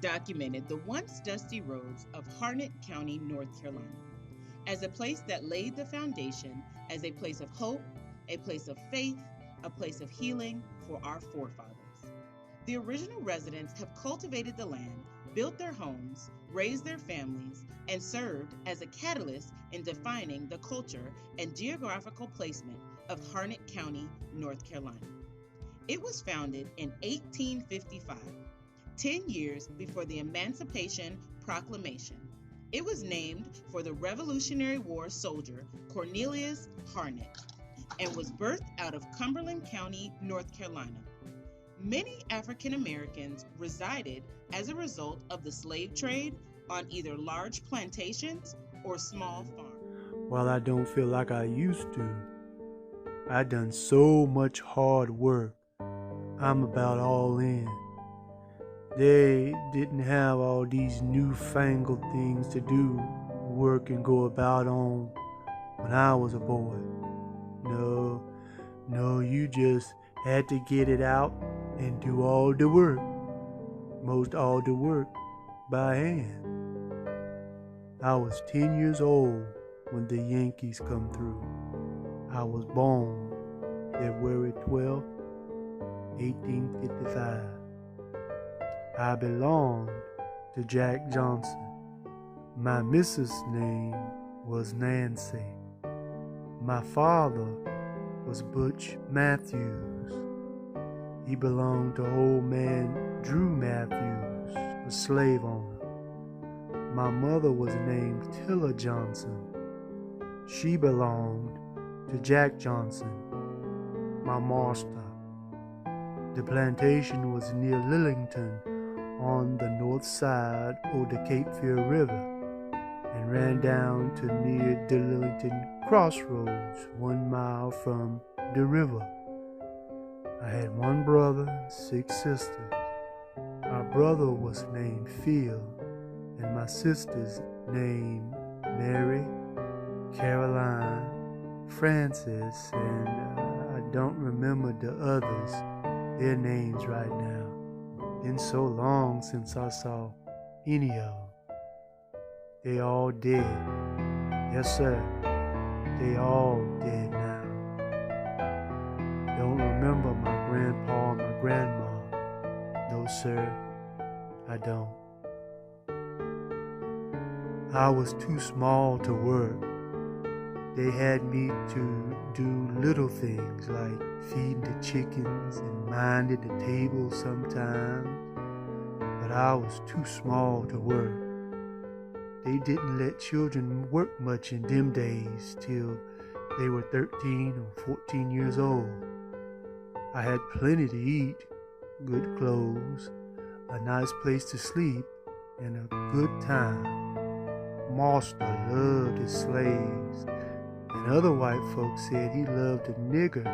documented the once dusty roads of Harnett County, North Carolina, as a place that laid the foundation as a place of hope, a place of faith, a place of healing for our forefathers. The original residents have cultivated the land, built their homes, raised their families, and served as a catalyst in defining the culture and geographical placement of Harnett County, North Carolina. It was founded in 1855, 10 years before the Emancipation Proclamation. It was named for the Revolutionary War soldier Cornelius Harnett and was birthed out of Cumberland County, North Carolina. Many African Americans resided as a result of the slave trade on either large plantations or small farms. While I don't feel like I used to, I done so much hard work. I'm about all in. They didn't have all these newfangled things to do, work and go about on when I was a boy. No, you just had to get it out and do all the work. Most all the work by hand. I was 10 years old when the Yankees come through. I was born February 12, 1855. I belonged to Jack Johnson. My missus' name was Nancy. My father was Butch Matthews. He belonged to old man Drew Matthews, a slave owner. My mother was named Tilla Johnson. She belonged to Jack Johnson, my master. The plantation was near Lillington on the north side of the Cape Fear River and ran down to near the Lillington Crossroads, 1 mile from the river. I had one brother and 6 sisters. My brother was named Phil, and my sisters named Mary, Caroline, Frances, and I don't remember the others, their names right now. Been so long since I saw any of them. They all dead. Yes, sir. They all dead now. Don't remember my grandpa and my grandma. No, sir, I don't. I was too small to work. They had me to do little things like feeding the chickens and minding the table sometimes, but I was too small to work. They didn't let children work much in them days till they were 13 or 14 years old. I had plenty to eat, good clothes, a nice place to sleep, and a good time. Master loved his slaves, and other white folks said he loved a nigger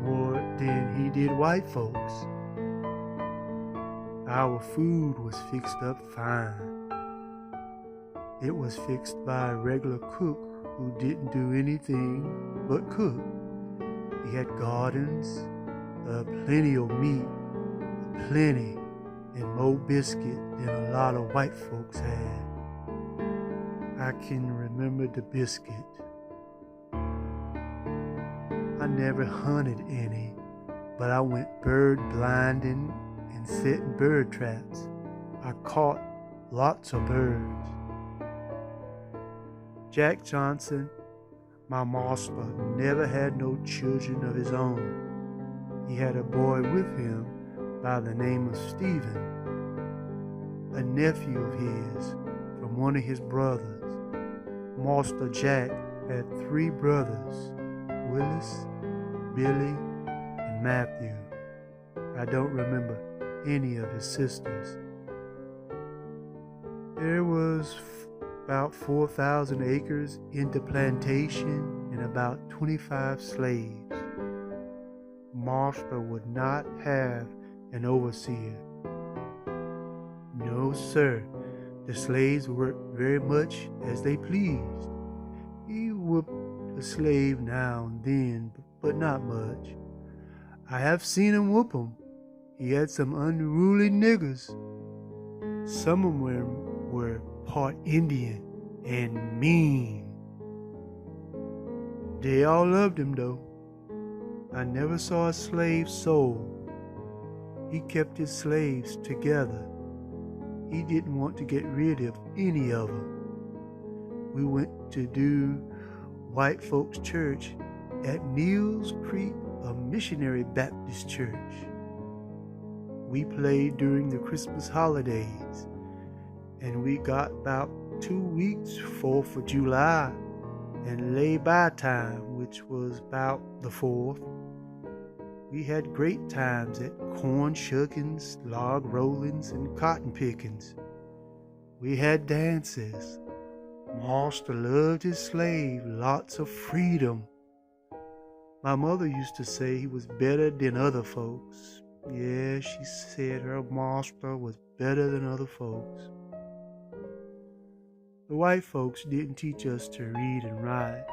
more than he did white folks. Our food was fixed up fine. It was fixed by a regular cook who didn't do anything but cook. He had gardens, plenty of meat, plenty, and more biscuit than a lot of white folks had. I can remember the biscuit. I never hunted any, but I went bird blinding and setting bird traps. I caught lots of birds. Jack Johnson, my master, never had no children of his own. He had a boy with him by the name of Stephen, a nephew of his from one of his brothers. Master Jack had 3 brothers, Willis, Billy, and Matthew. I don't remember any of his sisters. There was about 4,000 acres in the plantation and about 25 slaves. Master would not have an overseer. No, sir. The slaves worked very much as they pleased. He whooped a slave now and then, but not much. I have seen him whoop him. He had some unruly niggers. Some of them were part Indian and mean. They all loved him though. I never saw a slave sold. He kept his slaves together. He didn't want to get rid of any of them. We went to do white folks' church at Neels Creek, a missionary Baptist church. We played during the Christmas holidays, and we got about 2 weeks, 4th of July, and lay-by time, which was about the 4th. We had great times at corn shuckings, log rollings, and cotton pickings. We had dances. Master loved his slave, lots of freedom. My mother used to say he was better than other folks. Yeah, she said her master was better than other folks. The white folks didn't teach us to read and write.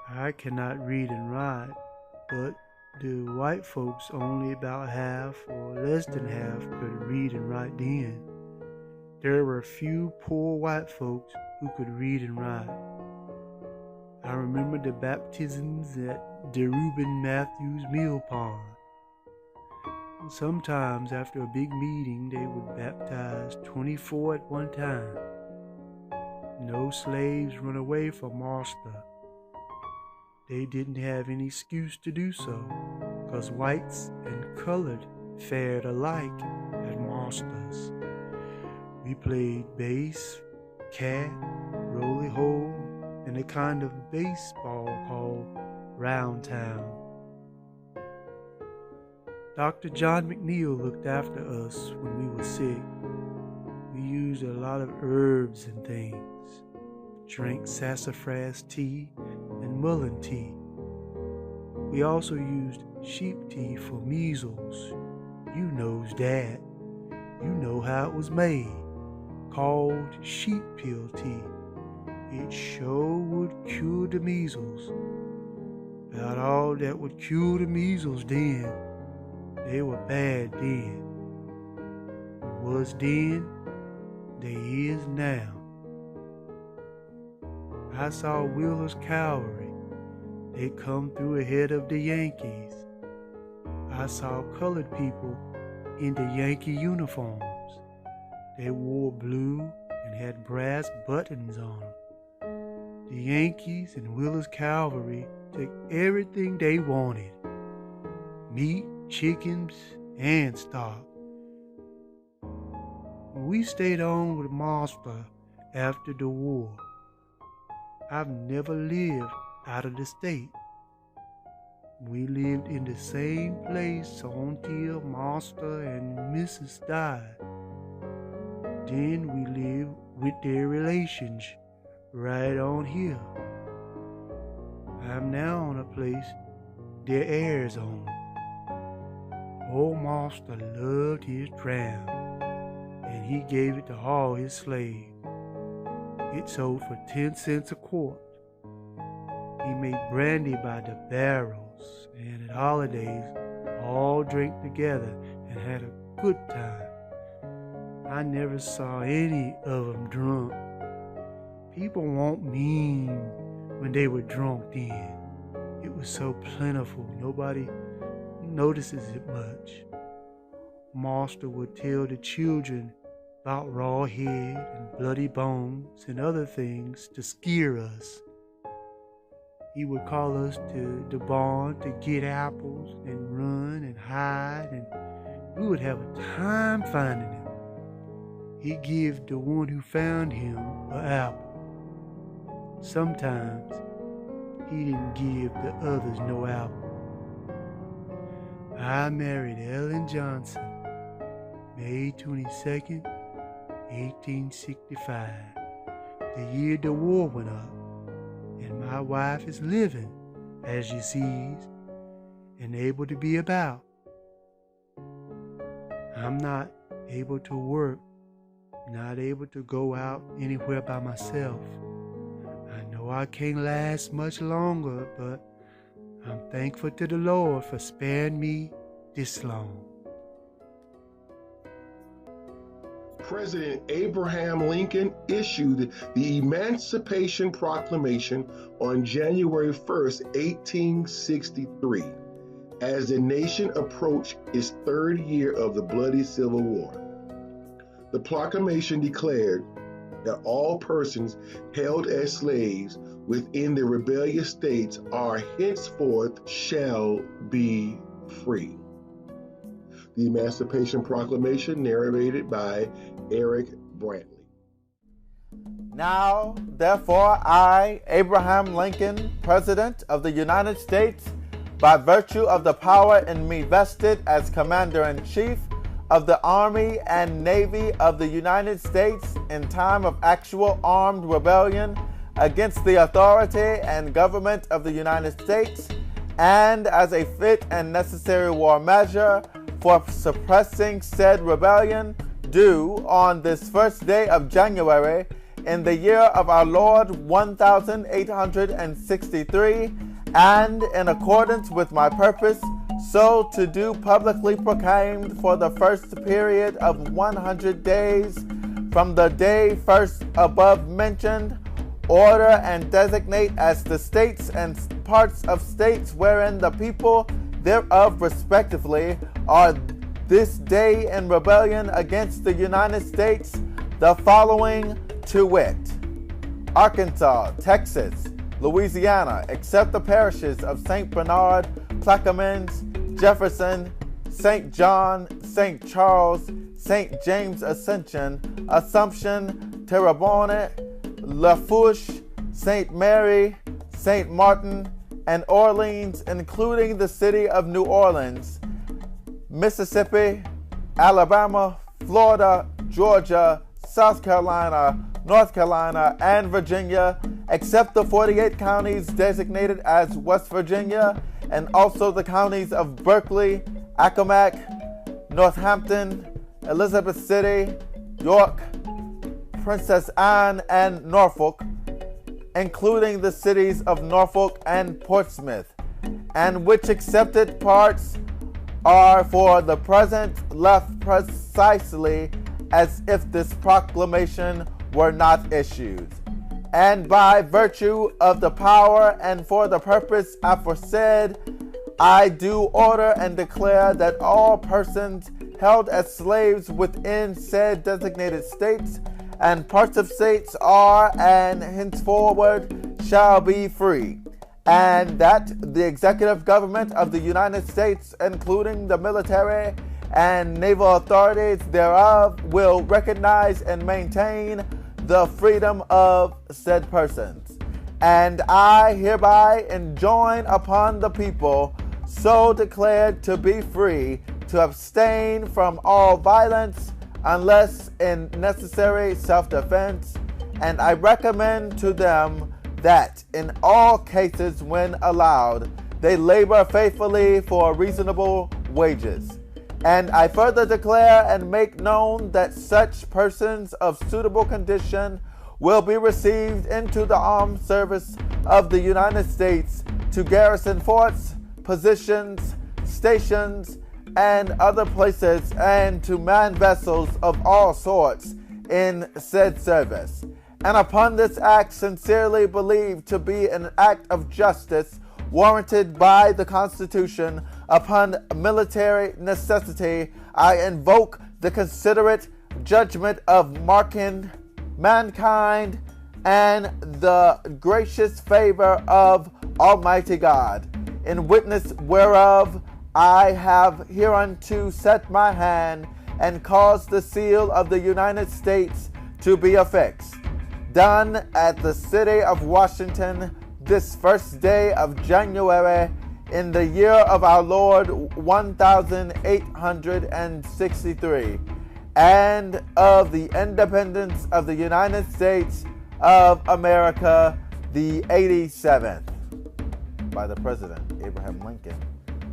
I cannot read and write, but the white folks, only about half or less than half, could read and write then. There were few poor white folks who could read and write. I remember the baptisms at the Reuben Matthews Mill Pond. Sometimes after a big meeting, they would baptize 24 at one time. No slaves run away from master. They didn't have any excuse to do so, 'cause whites and colored fared alike at master's. We played bass, cat, roly-ho, and a kind of baseball called Round Town. Dr. John McNeil looked after us when we were sick. We used a lot of herbs and things. Drank sassafras tea and mullein tea. We also used sheep tea for measles. You knows that. You know how it was made. Called sheep peel tea. It sure would cure the measles. About all that would cure the measles then. They were bad then. Was then, they is now. I saw Wheeler's cavalry. They come through ahead of the Yankees. I saw colored people in the Yankee uniforms. They wore blue and had brass buttons on them. The Yankees and Wheeler's cavalry took everything they wanted. Meat, chickens, and stock. We stayed on with master after the war. I've never lived out of the state. We lived in the same place until master and Mrs. died. Then we lived with their relations right on here. I'm now on a place their heirs own. Old master loved his dram, and he gave it to all his slaves. It sold for 10 cents a quart. He made brandy by the barrels, and at holidays all drank together and had a good time. I never saw any of them drunk. People weren't mean when they were drunk then. It was so plentiful, nobody notices it much. Master would tell the children about raw head and bloody bones and other things to scare us. He would call us to the barn to get apples and run and hide, and we would have a time finding him. He'd give the one who found him an apple. Sometimes he didn't give the others no apple. I married Ellen Johnson, May 22nd, 1865, the year the war went up, and my wife is living, as you sees, and able to be about. I'm not able to work, not able to go out anywhere by myself. I know I can't last much longer, but I'm thankful to the Lord for sparing me this long. President Abraham Lincoln issued the Emancipation Proclamation on January 1st, 1863, as the nation approached its third year of the bloody Civil War. The proclamation declared that all persons held as slaves within the rebellious states are henceforth shall be free. The Emancipation Proclamation, narrated by Eric Brantley. Now, therefore, I, Abraham Lincoln, President of the United States, by virtue of the power in me vested as Commander-in-Chief of the Army and Navy of the United States in time of actual armed rebellion against the authority and government of the United States, and as a fit and necessary war measure for suppressing said rebellion, do on this first day of January in the year of our Lord 1863, and in accordance with my purpose, so to do publicly proclaimed for the first period of 100 days from the day first above mentioned, order and designate as the states and parts of states wherein the people thereof respectively are this day in rebellion against the United States, the following, to wit: Arkansas, Texas, Louisiana, except the parishes of St. Bernard, Plaquemines, Jefferson, St. John, St. Charles, St. James Ascension, Assumption, Terrebonne, Lafourche, St. Mary, St. Martin, and Orleans, including the city of New Orleans, Mississippi, Alabama, Florida, Georgia, South Carolina, North Carolina, and Virginia, except the 48 counties designated as West Virginia, and also the counties of Berkeley, Accomack, Northampton, Elizabeth City, York, Princess Anne, and Norfolk, including the cities of Norfolk and Portsmouth, and which accepted parts are for the present left precisely as if this proclamation were not issued. And by virtue of the power and for the purpose aforesaid, I do order and declare that all persons held as slaves within said designated states and parts of states are and henceforward shall be free, and that the executive government of the United States, including the military and naval authorities thereof, will recognize and maintain the freedom of said persons. And I hereby enjoin upon the people so declared to be free to abstain from all violence unless in necessary self-defense, and I recommend to them that in all cases when allowed, they labor faithfully for reasonable wages. And I further declare and make known that such persons of suitable condition will be received into the armed service of the United States to garrison forts, positions, stations, and other places, and to man vessels of all sorts in said service. And upon this act, sincerely believed to be an act of justice warranted by the Constitution upon military necessity, I invoke the considerate judgment of mankind and the gracious favor of Almighty God, in witness whereof I have hereunto set my hand and caused the seal of the United States to be affixed. Done at the city of Washington, this first day of January, in the year of our Lord 1863, and of the independence of the United States of America, the 87th. By the President, Abraham Lincoln.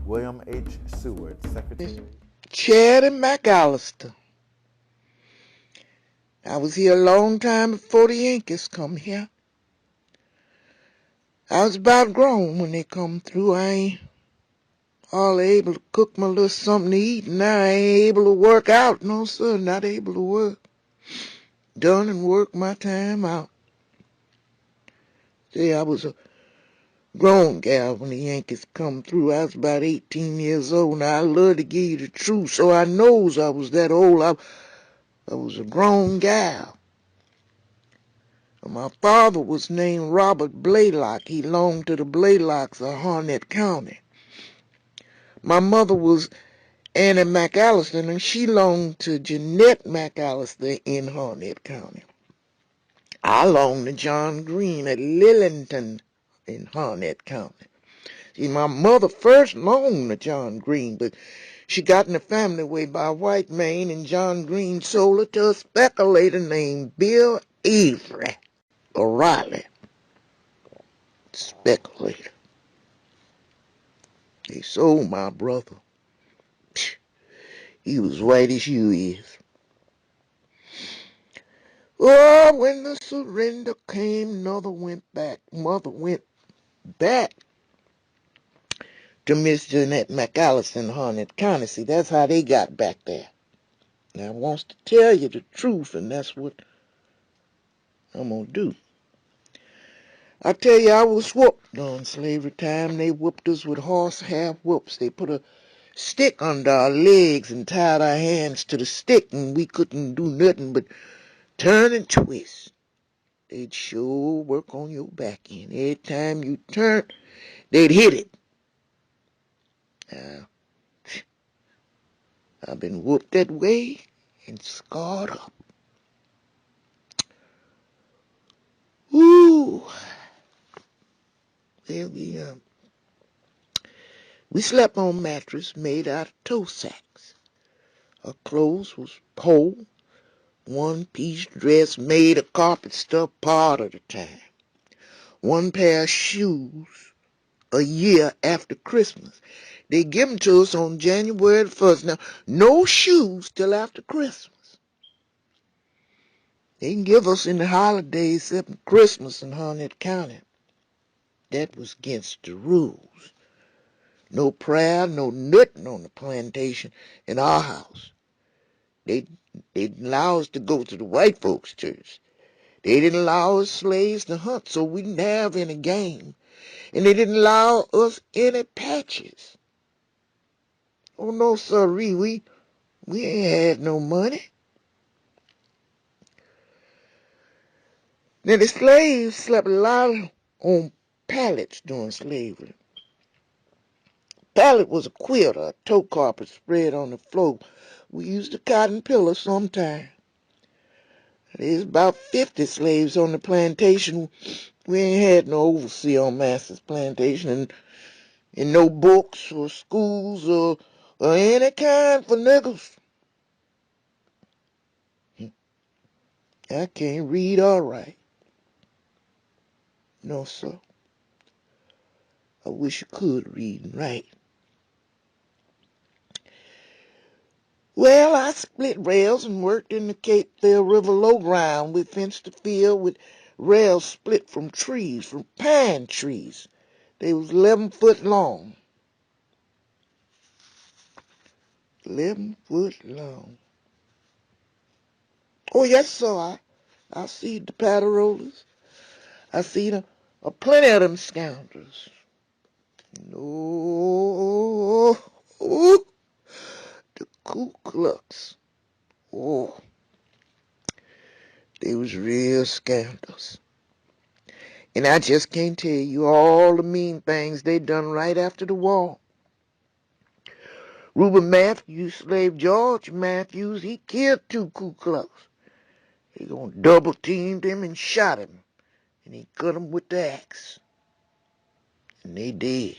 William H. Seward, Secretary. Chatty McAllister. I was here a long time before the Yankees come here. I was about grown when they come through. I ain't all able to cook my little something to eat, and now I ain't able to work out. No, sir, not able to work. done and worked my time out. See, I was a grown gal when the Yankees come through. I was about 18 years old. Now, I love to give you the truth, so I knows I was that old. I was a grown gal. My father was named Robert Blaylock. He belonged to the Blaylocks of Harnett County. My mother was Annie McAllister, and she belonged to Jeanette McAllister in Harnett County. I belonged to John Green at Lillington in Harnett County. See, my mother first belonged to John Green, but she got in the family way by a white man, and John Green sold her to a speculator named Bill Avery O'Reilly. Speculator. They sold my brother. He was white as you is. Oh, when the surrender came, mother went back to Miss Jeanette McAllister in Harnett County. See, that's how they got back there. Now, I wants to tell you the truth, and that's what I'm going to do. I tell you, I was whooped during slavery time. They whooped us with horsehair whoops. They put a stick under our legs and tied our hands to the stick, and we couldn't do nothing but turn and twist. They'd sure work on your back end. Every time you turn, they'd hit it. Now, I've been whooped that way and scarred up. Ooh. Well, we slept on mattress made out of toe sacks. Our clothes was whole. One-piece dress made of carpet stuff part of the time. One pair of shoes a year after Christmas. They give them to us on January the 1st. Now, no shoes till after Christmas. They can give us in the holidays except Christmas in Harnett County. That was against the rules. No prayer, no nothing on the plantation in our house. They didn't allow us to go to the white folks' church. They didn't allow us slaves to hunt, so we didn't have any game. And they didn't allow us any patches. Oh, no, sirree, we ain't had no money. Now, the slaves slept a lot on pallets during slavery. Pallet was a quilt or a toe carpet spread on the floor. We used a cotton pillow sometime. There's about 50 slaves on the plantation. We ain't had no overseer on Master's plantation, and no books or schools or any kind for niggers. I can't read or write. No, sir. I wish I could read and write. Well, I split rails and worked in the Cape Fear River low ground. We fenced the field with rails split from trees, from pine trees. They was 11 foot long. 11 foot long. Oh, yes, sir. I see the paddle rollers. I see plenty of them scoundrels. No, the Ku Klux. Oh, they was real scoundrels. And I just can't tell you all the mean things they done right after the war. Reuben Matthews, slave George Matthews, he killed 2 Ku Klux. They gonna double teamed him and shot him. And he cut him with the axe. And they did.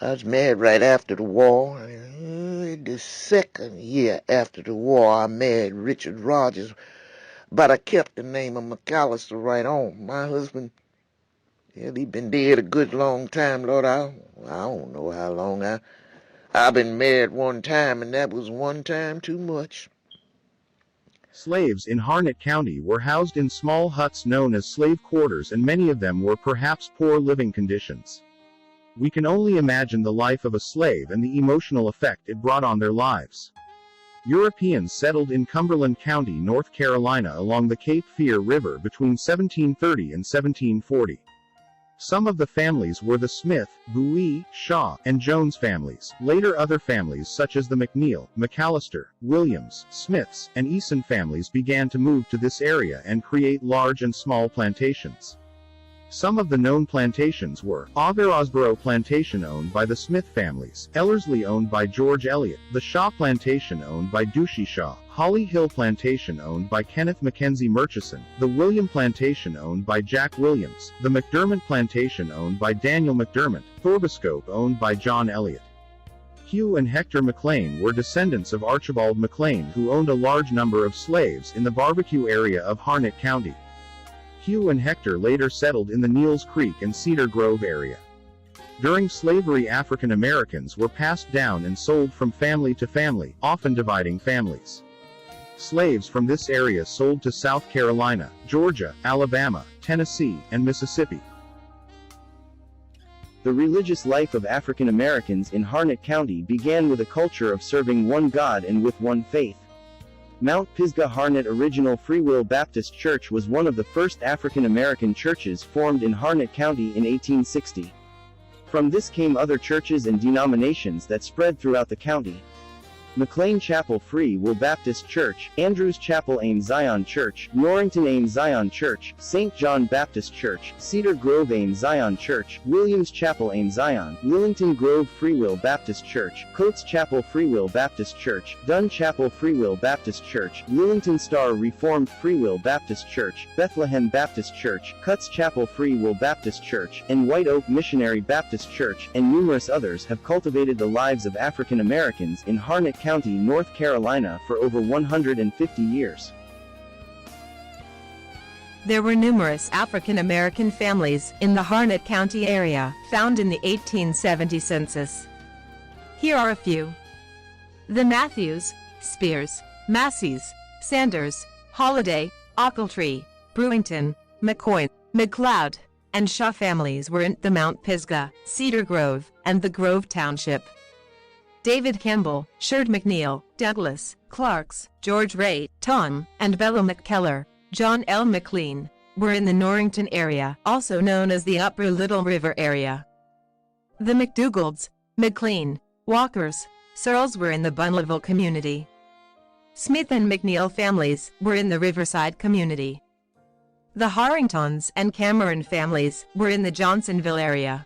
I was married right after the war. The second year after the war, I married Richard Rogers. But I kept the name of McAllister right on. My husband, he'd been dead a good long time, Lord. I don't know how long. I've been married one time, and that was one time too much. Slaves in Harnett County were housed in small huts known as slave quarters, and many of them were perhaps poor living conditions. We can only imagine the life of a slave and the emotional effect it brought on their lives. Europeans settled in Cumberland County, North Carolina along the Cape Fear River between 1730 and 1740. Some of the families were the Smith, Bowie, Shaw, and Jones families. Later other families such as the McNeil, McAllister, Williams, Smiths, and Eason families began to move to this area and create large and small plantations. Some of the known plantations were Auger-Osborough Plantation owned by the Smith families, Ellerslie owned by George Eliot, the Shaw Plantation owned by Duchy Shaw, Holly Hill Plantation owned by Kenneth Mackenzie Murchison, the William Plantation owned by Jack Williams, the McDermott Plantation owned by Daniel McDermott, Thorbescope owned by John Eliot. Hugh and Hector McLean were descendants of Archibald McLean, who owned a large number of slaves in the barbecue area of Harnett County. Hugh and Hector later settled in the Neels Creek and Cedar Grove area. During slavery, African Americans were passed down and sold from family to family, often dividing families. Slaves from this area sold to South Carolina, Georgia, Alabama, Tennessee, and Mississippi. The religious life of African Americans in Harnett County began with a culture of serving one God and with one faith. Mount Pisgah Harnett Original Free Will Baptist Church was one of the first African American churches formed in Harnett County in 1860. From this came other churches and denominations that spread throughout the county. McLean Chapel Free Will Baptist Church, Andrews Chapel Ames Zion Church, Norrington Ames Zion Church, St. John Baptist Church, Cedar Grove Ames Zion Church, Williams Chapel Ames Zion, Lillington Grove Free Will Baptist Church, Coates Chapel Free Will Baptist Church, Dunn Chapel Free Will Baptist Church, Lillington Star Reformed Free Will Baptist Church, Bethlehem Baptist Church, Cuts Chapel Free Will Baptist Church, and White Oak Missionary Baptist Church, and numerous others have cultivated the lives of African Americans in Harnett County, North Carolina for over 150 years. There were numerous African American families in the Harnett County area, found in the 1870 census. Here are a few. The Matthews, Spears, Masseys, Sanders, Holiday, Ochiltree, Brewington, McCoy, McLeod, and Shaw families were in the Mount Pisgah, Cedar Grove, and the Grove Township. David Campbell, Sherd McNeil, Douglas, Clarks, George Ray, Tom, and Bella McKellar, John L. McLean, were in the Norrington area, also known as the Upper Little River area. The McDougals, McLean, Walkers, Searles were in the Bunleville community. Smith and McNeil families were in the Riverside community. The Harringtons and Cameron families were in the Johnsonville area.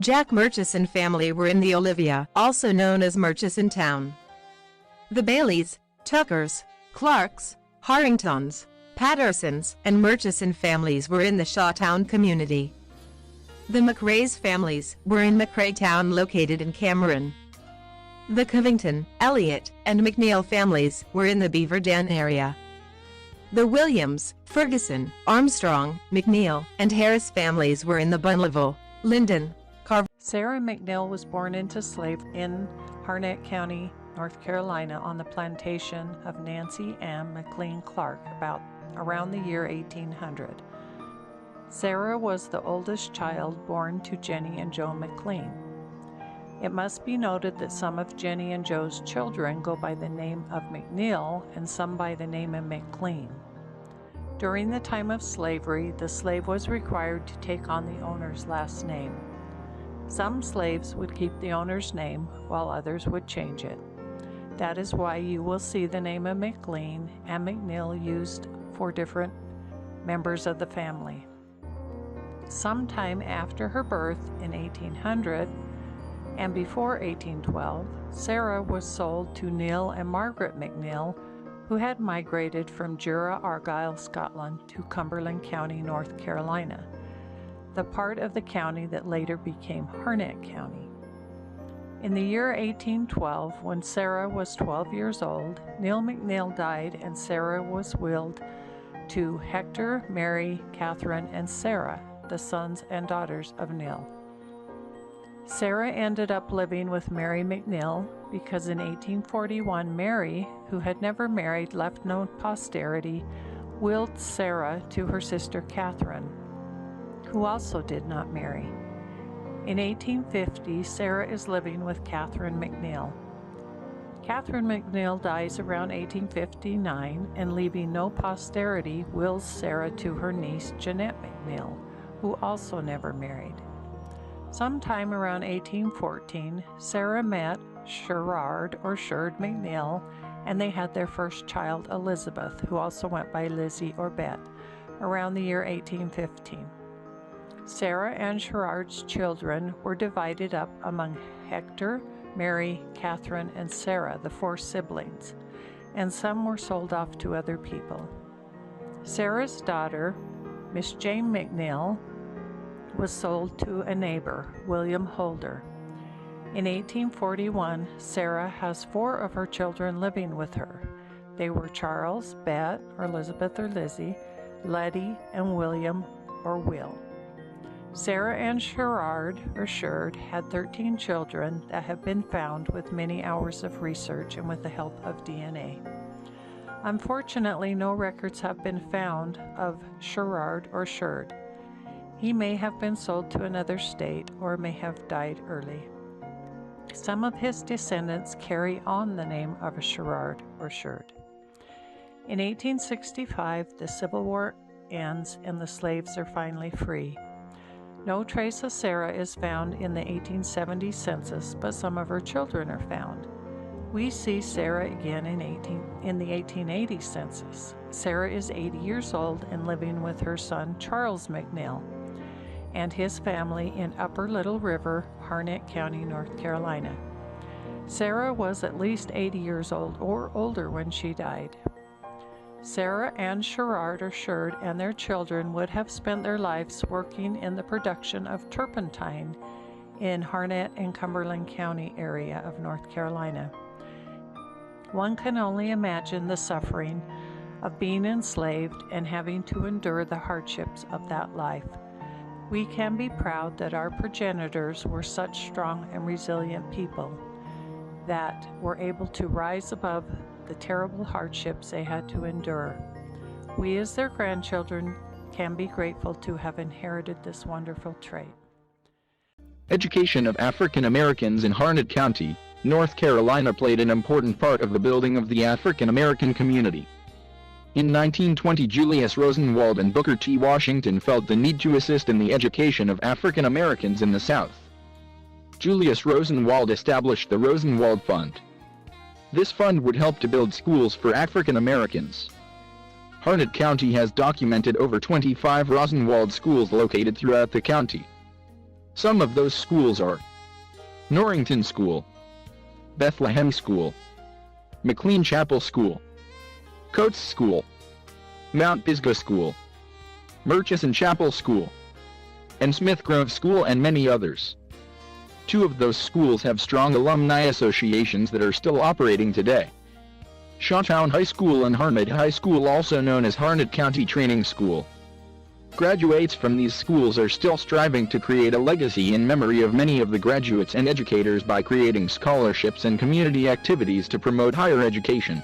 Jack Murchison family were in the Olivia, also known as Murchison Town. The Baileys, Tuckers, Clarks, Harringtons, Pattersons, and Murchison families were in the Shawtown community. The McRae's families were in McRae Town located in Cameron. The Covington, Elliott, and McNeil families were in the Beaver Dam area. The Williams, Ferguson, Armstrong, McNeil, and Harris families were in the Bunleville, Linden, Carver. Sarah McNeil was born into slavery in Harnett County, North Carolina on the plantation of Nancy M. McLean Clark around the year 1800. Sarah was the oldest child born to Jenny and Joe McLean. It must be noted that some of Jenny and Joe's children go by the name of McNeil and some by the name of McLean. During the time of slavery, the slave was required to take on the owner's last name. Some slaves would keep the owner's name, while others would change it. That is why you will see the name of McLean and McNeil used for different members of the family. Sometime after her birth in 1800 and before 1812, Sarah was sold to Neil and Margaret McNeil, who had migrated from Jura, Argyll, Scotland to Cumberland County, North Carolina, the part of the county that later became Harnett County. In the year 1812, when Sarah was 12 years old, Neil McNeil died and Sarah was willed to Hector, Mary, Catherine, and Sarah, the sons and daughters of Neil. Sarah ended up living with Mary McNeil because in 1841 Mary, who had never married, left no posterity, willed Sarah to her sister Catherine, who also did not marry. In 1850, Sarah is living with Catherine McNeil. Catherine McNeil dies around 1859 and, leaving no posterity, wills Sarah to her niece Jeanette McNeil, who also never married. Sometime around 1814, Sarah met Sherrard or Sherd McNeil, and they had their first child, Elizabeth, who also went by Lizzie or Bet, around the year 1815. Sarah and Sherrard's children were divided up among Hector, Mary, Catherine, and Sarah, the 4 siblings, and some were sold off to other people. Sarah's daughter, Miss Jane McNeil, was sold to a neighbor, William Holder. In 1841, Sarah has 4 of her children living with her. They were Charles, Bet, or Elizabeth or Lizzie, Letty, and William or Will. Sarah and Sherrard or Sherd had 13 children that have been found with many hours of research and with the help of DNA. Unfortunately, no records have been found of Sherrard or Sherd. He may have been sold to another state or may have died early. Some of his descendants carry on the name of a Sherrard or Sherd. In 1865, the Civil War ends and the slaves are finally free. No trace of Sarah is found in the 1870 census, but some of her children are found. We see Sarah again in the 1880 census. Sarah is 80 years old and living with her son Charles McNeil and his family in Upper Little River, Harnett County, North Carolina. Sarah was at least 80 years old or older when she died. Sarah and Sherrard or Sherd and their children would have spent their lives working in the production of turpentine in Harnett and Cumberland County area of North Carolina. One can only imagine the suffering of being enslaved and having to endure the hardships of that life. We can be proud that our progenitors were such strong and resilient people that were able to rise above the terrible hardships they had to endure. We as their grandchildren can be grateful to have inherited this wonderful trait. Education of African Americans in Harnett County, North Carolina played an important part of the building of the African American community. In 1920, Julius Rosenwald and Booker T. Washington felt the need to assist in the education of African Americans in the South. Julius Rosenwald established the Rosenwald Fund. This fund would help to build schools for African Americans. Harnett County has documented over 25 Rosenwald schools located throughout the county. Some of those schools are Norrington School, Bethlehem School, McLean Chapel School, Coates School, Mount Pisgah School, Murchison Chapel School, and Smith Grove School, and many others. 2 of those schools have strong alumni associations that are still operating today. Shawtown High School and Harnett High School, also known as Harnett County Training School. Graduates from these schools are still striving to create a legacy in memory of many of the graduates and educators by creating scholarships and community activities to promote higher education.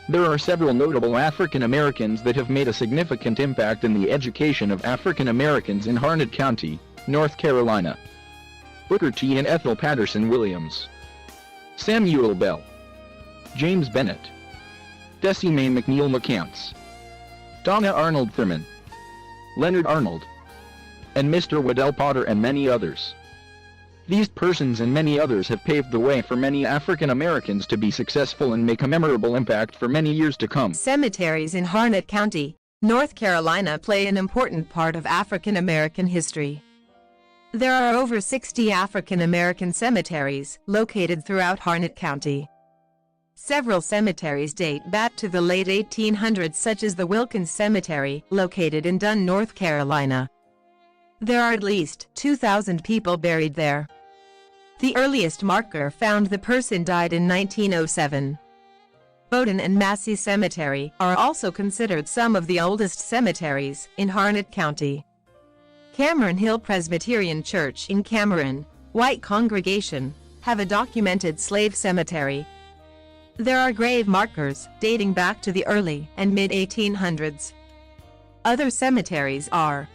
There are several notable African Americans that have made a significant impact in the education of African Americans in Harnett County, North Carolina. Booker T. and Ethel Patterson Williams, Samuel Bell, James Bennett, Dessie Mae McNeil McCants, Donna Arnold Thurman, Leonard Arnold, and Mr. Waddell Potter, and many others. These persons and many others have paved the way for many African Americans to be successful and make a memorable impact for many years to come. Cemeteries in Harnett County, North Carolina play an important part of African American history. There are over 60 African American cemeteries located throughout Harnett County. Several cemeteries date back to the late 1800s, such as the Wilkins Cemetery, located in Dunn, North Carolina. There are at least 2,000 people buried there. The earliest marker found the person died in 1907. Bowdoin and Massey Cemetery are also considered some of the oldest cemeteries in Harnett County. Cameron Hill Presbyterian Church in Cameron, white congregation, have a documented slave cemetery. There are grave markers dating back to the early and mid-1800s. Other cemeteries are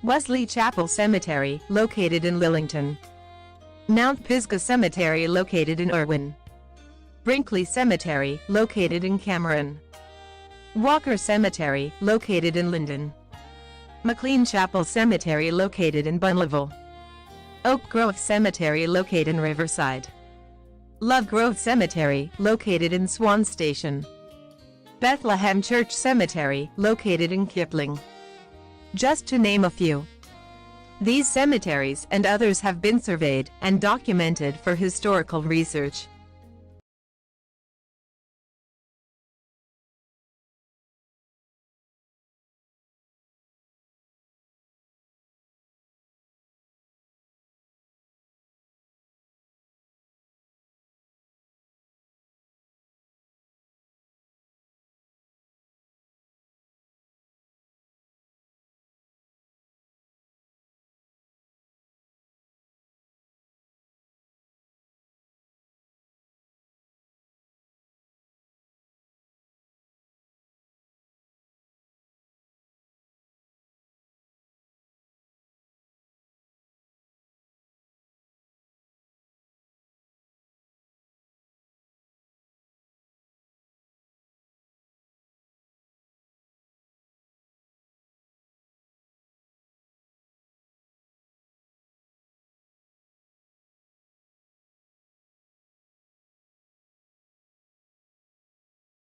Wesley Chapel Cemetery, located in Lillington. Mount Pisgah Cemetery, located in Irwin. Brinkley Cemetery, located in Cameron. Walker Cemetery, located in Linden. McLean Chapel Cemetery, located in Bunlaville. Oak Grove Cemetery, located in Riverside. Love Grove Cemetery, located in Swan Station. Bethlehem Church Cemetery, located in Kipling. Just to name a few. These cemeteries and others have been surveyed and documented for historical research.